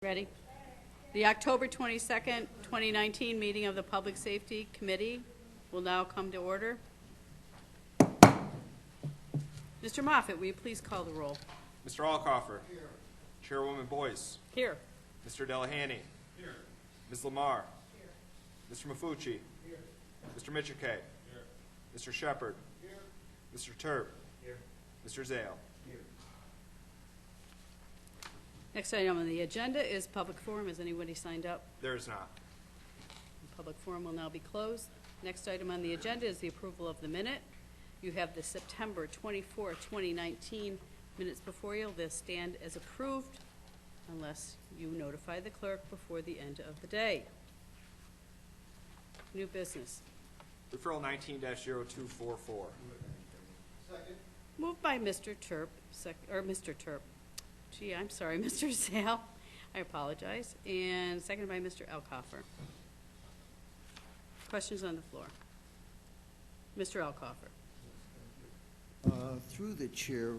Ready? The October 22nd, 2019 meeting of the Public Safety Committee will now come to order. Mr. Moffett, will you please call the roll? Mr. Alcoffer. Here. Chairwoman Boyce. Here. Mr. Delahanty. Here. Ms. Lamar. Here. Mr. Mafucci. Here. Mr. Michike. Here. Mr. Shepard. Here. Mr. Terp. Here. Mr. Zale. Here. Next item on the agenda is public forum. Has anybody signed up? There is not. The public forum will now be closed. Next item on the agenda is the approval of the minute. You have the September 24, 2019 minutes before you. They'll stand as approved unless you notify the clerk before the end of the day. New business. Referral 19-0244. Second. Moved by Mr. Terp, Mr. Terp. Gee, I'm sorry, Mr. Zale. I apologize. And seconded by Mr. Alcoffer. Questions on the floor? Mr. Alcoffer. Through the chair,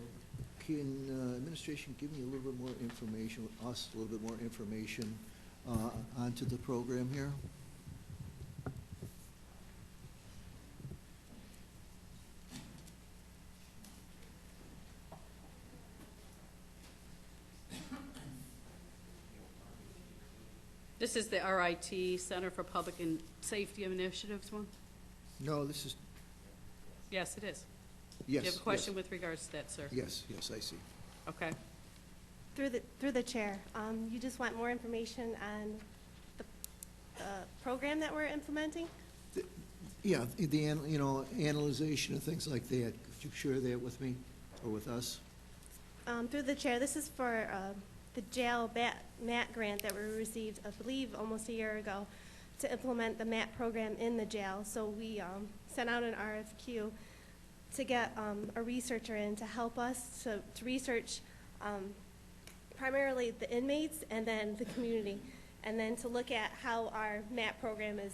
can administration give me a little bit more information, us a little bit more information onto the program here? This is the RIT, Center for Public and Safety Initiatives one? No, this is, Yes, it is. yes. Do you have a question with regards to that, sir? Yes, yes, I see. Okay. Through the chair, you just want more information on the program that we're implementing? Yeah, analyzation and things like that. Could you share that with me or with us? Through the chair, this is for the jail MAT grant that we received, I believe, almost a year ago to implement the MAT program in the jail. So we sent out an RFQ to get a researcher in to help us to research primarily the inmates and then the community, and then to look at how our MAT program is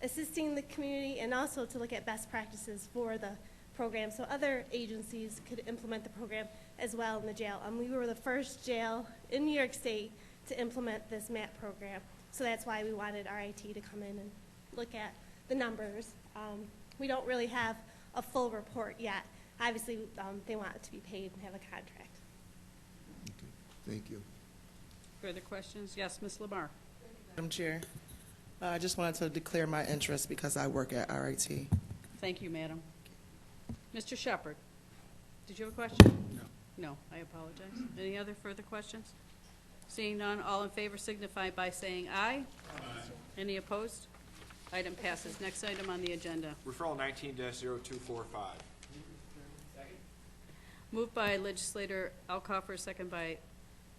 assisting the community, and also to look at best practices for the program so other agencies could implement the program as well in the jail. We were the first jail in New York State to implement this MAT program, so that's why we wanted RIT to come in and look at the numbers. We don't really have a full report yet. Obviously, they want it to be paid and have a contract. Okay, thank you. Further questions? Yes, Ms. Lamar. Madam Chair, I just wanted to declare my interest because I work at RIT. Thank you, madam. Mr. Shepard, did you have a question? No. No, I apologize. Any other further questions? Seeing none, all in favor signify by saying aye. Aye. Any opposed? Item passes. Next item on the agenda. Referral 19-0245. Moved by Legislator Alcoffer, second by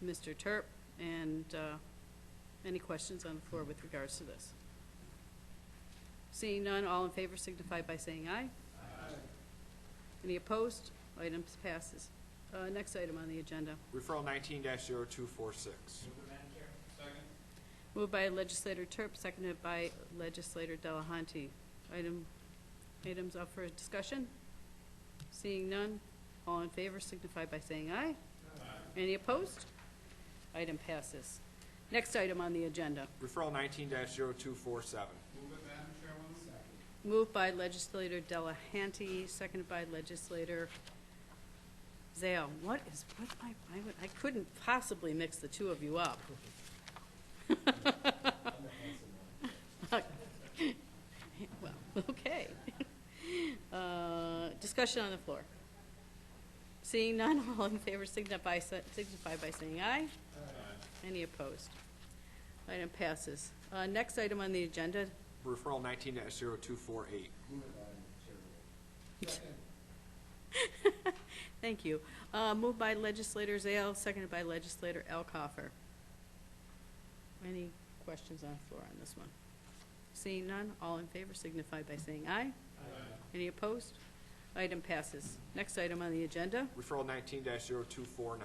Mr. Terp. And any questions on the floor with regards to this? Seeing none, all in favor signify by saying aye. Aye. Any opposed? Item passes. Next item on the agenda. Referral 19-0246. Moved by Legislator Terp, seconded by Legislator Delahanty. Items up for discussion? Seeing none, all in favor signify by saying aye. Aye. Any opposed? Item passes. Next item on the agenda. Referral 19-0247. Moved by Legislator Delahanty, seconded by Legislator Zale. I couldn't possibly mix the two of you up. Well, okay. Discussion on the floor. Seeing none, all in favor signify by saying aye. Aye. Any opposed? Item passes. Next item on the agenda. Referral 19-0248. Thank you. Moved by Legislator Zale, seconded by Legislator Alcoffer. Any questions on the floor on this one? Seeing none, all in favor signify by saying aye. Aye. Any opposed? Item passes. Next item on the agenda. Referral 19-0249.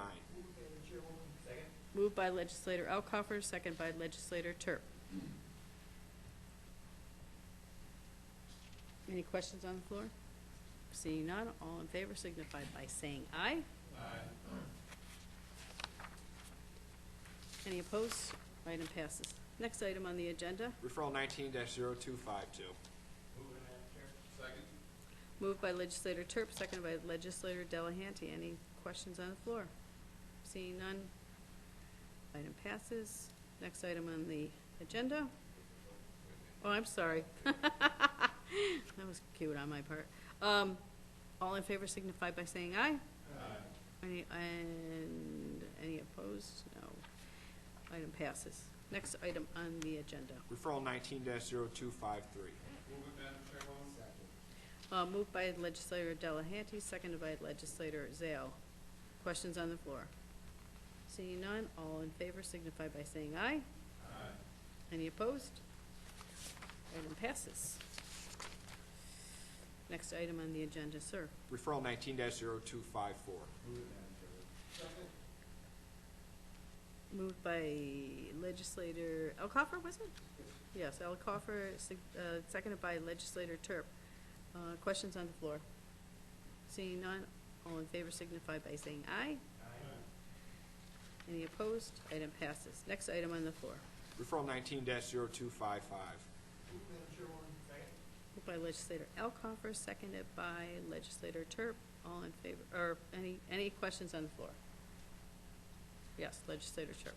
Moved by Legislator Alcoffer, seconded by Legislator Terp. Any questions on the floor? Seeing none, all in favor signify by saying aye. Aye. Any opposed? Item passes. Next item on the agenda, Referral 19-0252. moved by legislator Turp, seconded by legislator Delahanty. Any questions on the floor? Seeing none, item passes. Next item on the agenda. Oh, I'm sorry. That was cute on my part. All in favor signify by saying aye. Aye. Any opposed? No. Item passes. Next item on the agenda. Referral 19-0253. Moved by legislator Delahanty, seconded by legislator Zale. Questions on the floor? Seeing none, all in favor signify by saying aye. Aye. Any opposed? Item passes. Next item on the agenda, sir. Referral 19-0254. Moved by legislator Elcoffer, was it? Yes, Elcoffer, seconded by legislator Turp. Questions on the floor? Seeing none, all in favor signify by saying aye. Aye. Any opposed? Item passes. Next item on the floor. Referral 19-0255. Moved by legislator Elcoffer, seconded by legislator Turp. All in favor, or any questions on the floor? Yes, legislator Turp.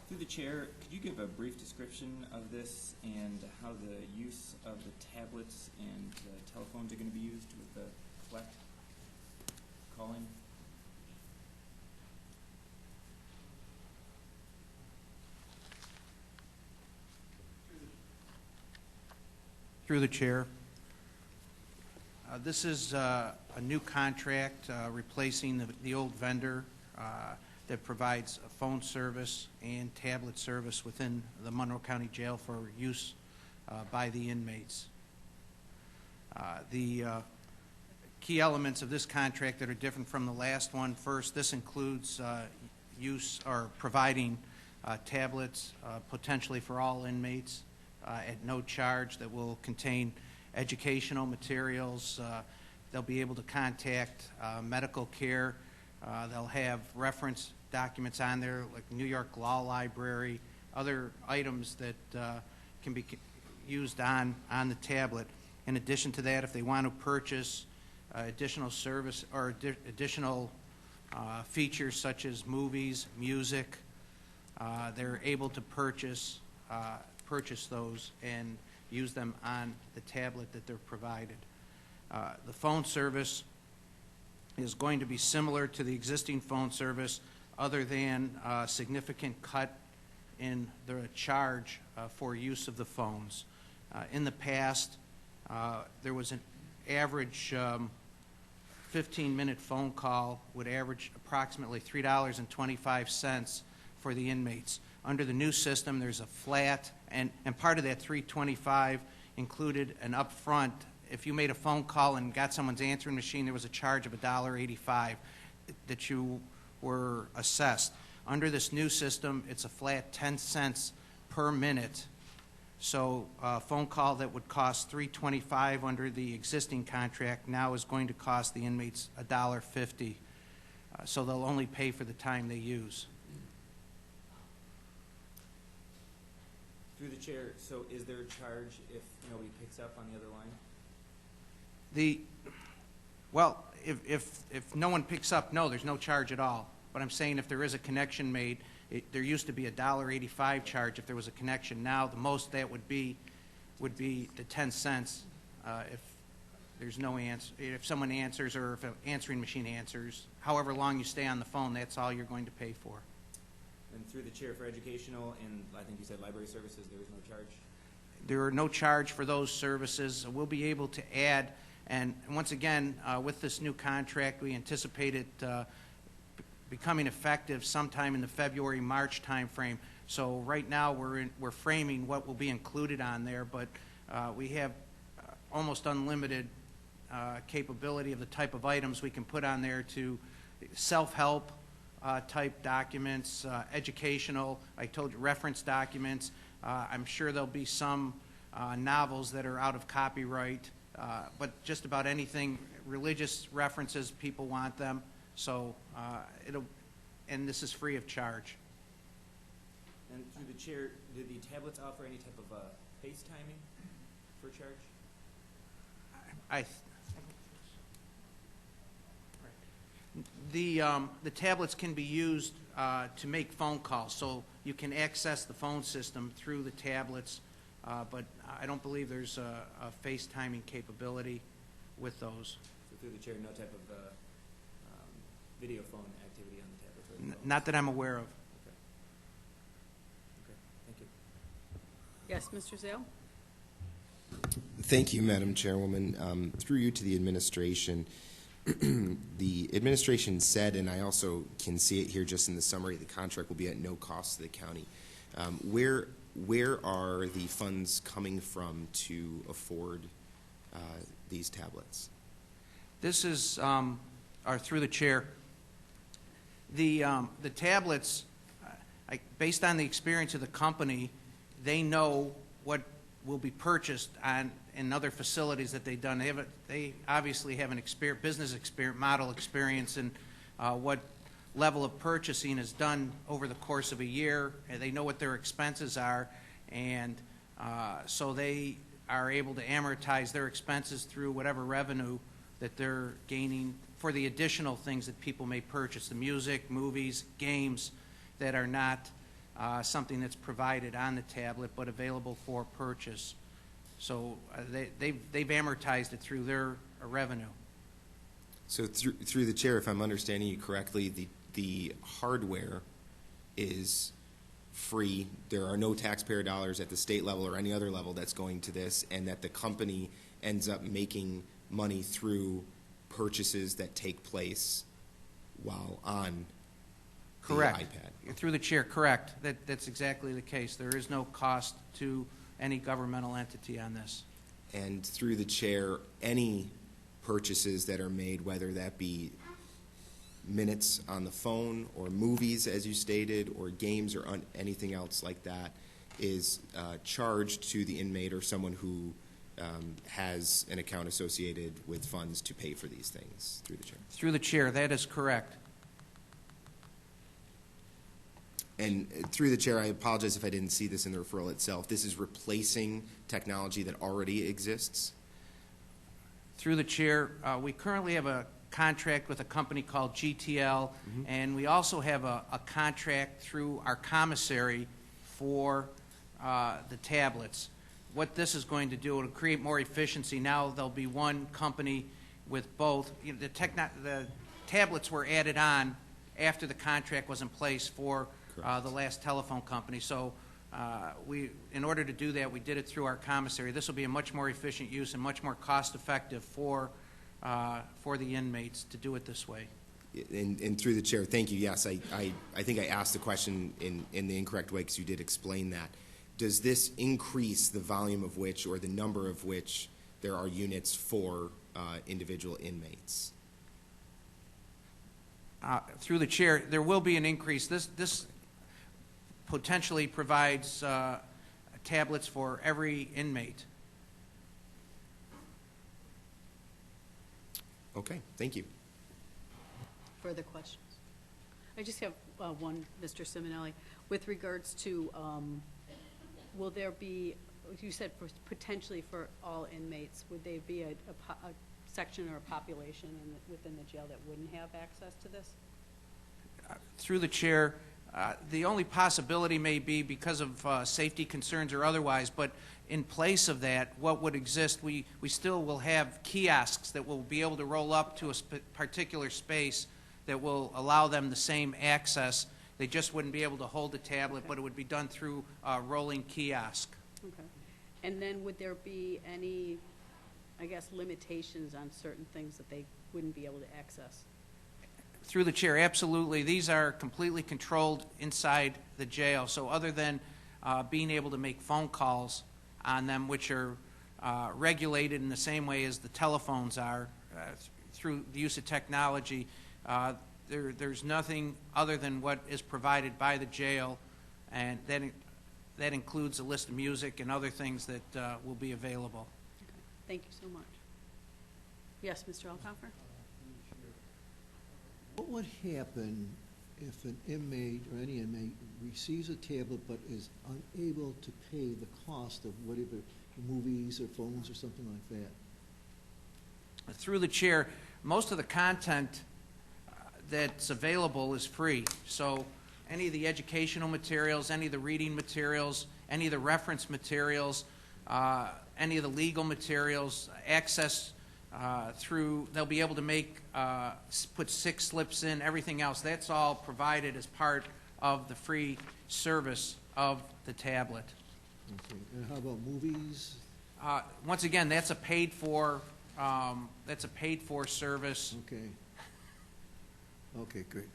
Through the chair, could you give a brief description of this and how the use of the tablets and the telephones are going to be used with the collect calling? Through the chair. This is a new contract replacing the old vendor that provides a phone service and tablet service within the Monroe County Jail for use by the inmates. The key elements of this contract that are different from the last one: first, this includes use or providing tablets potentially for all inmates at no charge that will contain educational materials. They'll be able to contact medical care. They'll have reference documents on there like New York Law Library, other items that can be used on the tablet. In addition to that, if they want to purchase additional service or additional features such as movies, music, they're able to purchase those and use them on the tablet that they're provided. The phone service is going to be similar to the existing phone service, other than a significant cut in the charge for use of the phones. In the past, there was an average 15-minute phone call would average approximately $3.25 for the inmates. Under the new system, there's a flat, and part of that $3.25 included an upfront. If you made a phone call and got someone's answering machine, there was a charge of $1.85 that you were assessed. Under this new system, it's a flat 10 cents per minute. So a phone call that would cost $3.25 under the existing contract now is going to cost the inmates $1.50. So they'll only pay for the time they use. Through the chair, so is there a charge if nobody picks up on the other line? Well, if no one picks up, no, there's no charge at all. But I'm saying if there is a connection made, there used to be a $1.85 charge if there was a connection. Now the most that would be the 10 cents if there's no answer, if someone answers or if an answering machine answers. However long you stay on the phone, that's all you're going to pay for. And through the chair, for educational and I think you said library services, there is no charge? There are no charge for those services. We'll be able to add, and once again, with this new contract, we anticipate it becoming effective sometime in the February-March timeframe. So right now we're framing what will be included on there, but we have almost unlimited capability of the type of items we can put on there to self-help type documents, educational, I told you, reference documents. I'm sure there'll be some novels that are out of copyright, but just about anything, religious references, people want them. So and this is free of charge. Through the chair, do the tablets offer any type of FaceTiming for charge? The tablets can be used to make phone calls, so you can access the phone system through the tablets, but I don't believe there's a FaceTiming capability with those. So through the chair, no type of video phone activity on the tablets? Or the phones? Not that I'm aware of. Okay. Okay, thank you. Yes, Mr. Zale? Thank you, Madam Chairwoman. Through you to the administration, the administration said, and I also can see it here just in the summary, the contract will be at no cost to the county. Where are the funds coming from to afford these tablets? This is, or through the chair, the tablets, based on the experience of the company, they know what will be purchased in other facilities that they've done. They obviously have an business experience, model experience, in what level of purchasing is done over the course of a year. And they know what their expenses are, and so they are able to amortize their expenses through whatever revenue that they're gaining for the additional things that people may purchase, the music, movies, games that are not something that's provided on the tablet but available for purchase. So they've amortized it through their revenue. So through the chair, if I'm understanding you correctly, the hardware is free. There are no taxpayer dollars at the state level or any other level that's going to this, and that the company ends up making money through purchases that take place while on the Correct. iPad. Through the chair, correct. That's exactly the case. There is no cost to any governmental entity on this. And through the chair, any purchases that are made, whether that be minutes on the phone or movies, as you stated, or games or anything else like that, is charged to the inmate or someone who has an account associated with funds to pay for these things. Through the chair. Through the chair, that is correct. And through the chair, I apologize if I didn't see this in the referral itself. This is replacing technology that already exists? Through the chair, we currently have a contract with a company called GTL, and we also have a contract through our commissary for the tablets. What this is going to do, it'll create more efficiency. Now there'll be one company with both. You know, the tablets were added on after the contract was in place for the last telephone company. So in order to do that, we did it through our commissary. This will be a much more efficient use and much more cost-effective for the inmates to do it this way. And through the chair, thank you. Yes, I think I asked the question in the incorrect way because you did explain that. Does this increase the volume of which or the number of which there are units for individual inmates? Through the chair, there will be an increase. This potentially provides tablets for every inmate. Okay, thank you. Further questions? I just have one, Mr. Simonelli. With regards to, will there be, you said potentially for all inmates, would there be a section or a population within the jail that wouldn't have access to this? Through the chair, the only possibility may be because of safety concerns or otherwise, but in place of that, what would exist, we still will have kiosks that will be able to roll up to a particular space that will allow them the same access. They just wouldn't be able to hold the tablet, Okay. but it would be done through a rolling kiosk. Okay. And then would there be any, I guess, limitations on certain things that they wouldn't be able to access? Through the chair, absolutely. These are completely controlled inside the jail. So other than being able to make phone calls on them, which are regulated in the same way as the telephones are through the use of technology, there's nothing other than what is provided by the jail, and that includes a list of music and other things that will be available. Okay. Thank you so much. Yes, Mr. Alcoffer? What would happen if an inmate or any inmate receives a tablet but is unable to pay the cost of whatever, movies or phones or something like that? Through the chair, most of the content that's available is free. So any of the educational materials, any of the reading materials, any of the reference materials, any of the legal materials, access through, they'll be able to make, put 6 slips in, everything else. That's all provided as part of the free service of the tablet. Okay, and how about movies? Once again, that's a paid for service. Okay. Okay, great.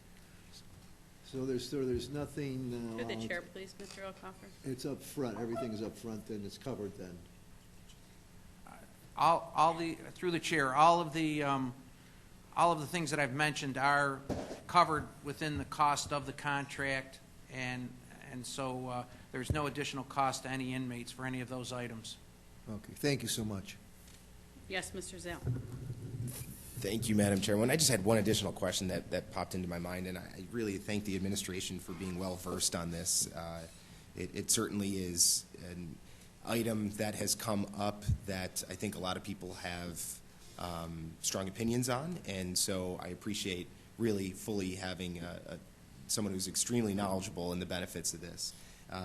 So there's nothing. Through the chair, please, Mr. O'Coffer. It's up front. Everything is up front, then it's covered then. Through the chair, all of the things that I've mentioned are covered within the cost of the contract, and so there's no additional cost to any inmates for any of those items. Okay, thank you so much. Yes, Mr. Zale. Thank you, Madam Chairwoman. I just had one additional question that popped into my mind, and I really thank the administration for being well-versed on this. It certainly is an item that has come up that I think a lot of people have strong opinions on, and so I appreciate really fully having someone who's extremely knowledgeable in the benefits of this.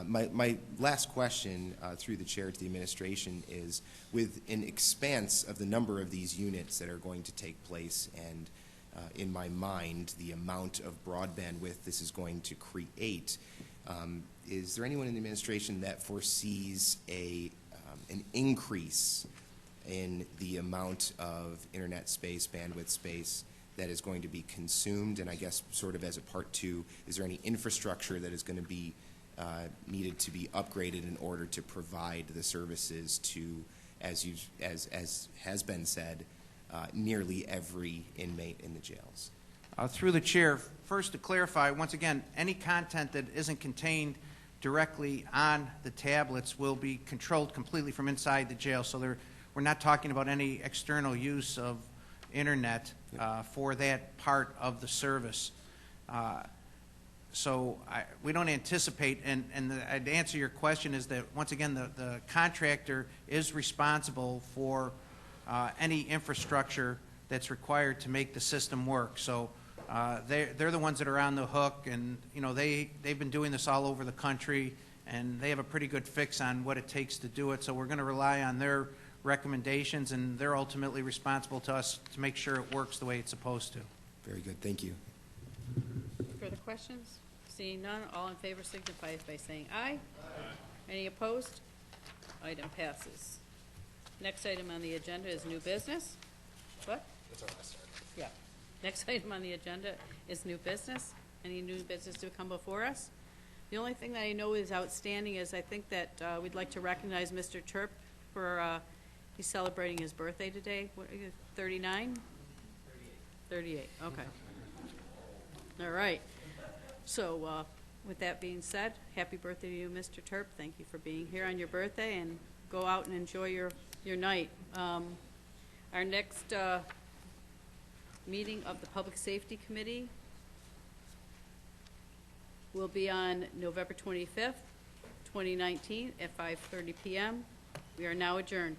My last question through the chair to the administration is, with an expanse of the number of these units that are going to take place, and in my mind the amount of broadband width this is going to create, is there anyone in the administration that foresees an increase in the amount of internet space, bandwidth space that is going to be consumed? And I guess sort of as a part two, is there any infrastructure that is going to be needed to be upgraded in order to provide the services to, as has been said, nearly every inmate in the jails? Through the chair, first to clarify, once again, any content that isn't contained directly on the tablets will be controlled completely from inside the jail. So we're not talking about any external use of internet for that part of the service. So we don't anticipate, and to answer your question is that, once again, the contractor is responsible for any infrastructure that's required to make the system work. So they're the ones that are on the hook, and they've been doing this all over the country, and they have a pretty good fix on what it takes to do it. So we're going to rely on their recommendations, and they're ultimately responsible to us to make sure it works the way it's supposed to. Very good. Thank you. Further questions? Seeing none, all in favor signify by saying aye. Any opposed? Item passes. Next item on the agenda is new business. What? That's our last item. Yeah. Next item on the agenda is new business. Any new business to come before us? The only thing that I know is outstanding is I think that we'd like to recognize Mr. Terp for, he's celebrating his birthday today. What, 39? 38, okay. All right. So with that being said, happy birthday to you, Mr. Terp. Thank you for being here on your birthday, and go out and enjoy your night. Our next meeting of the Public Safety Committee will be on November 25th, 2019 at 5:30 p.m. We are now adjourned.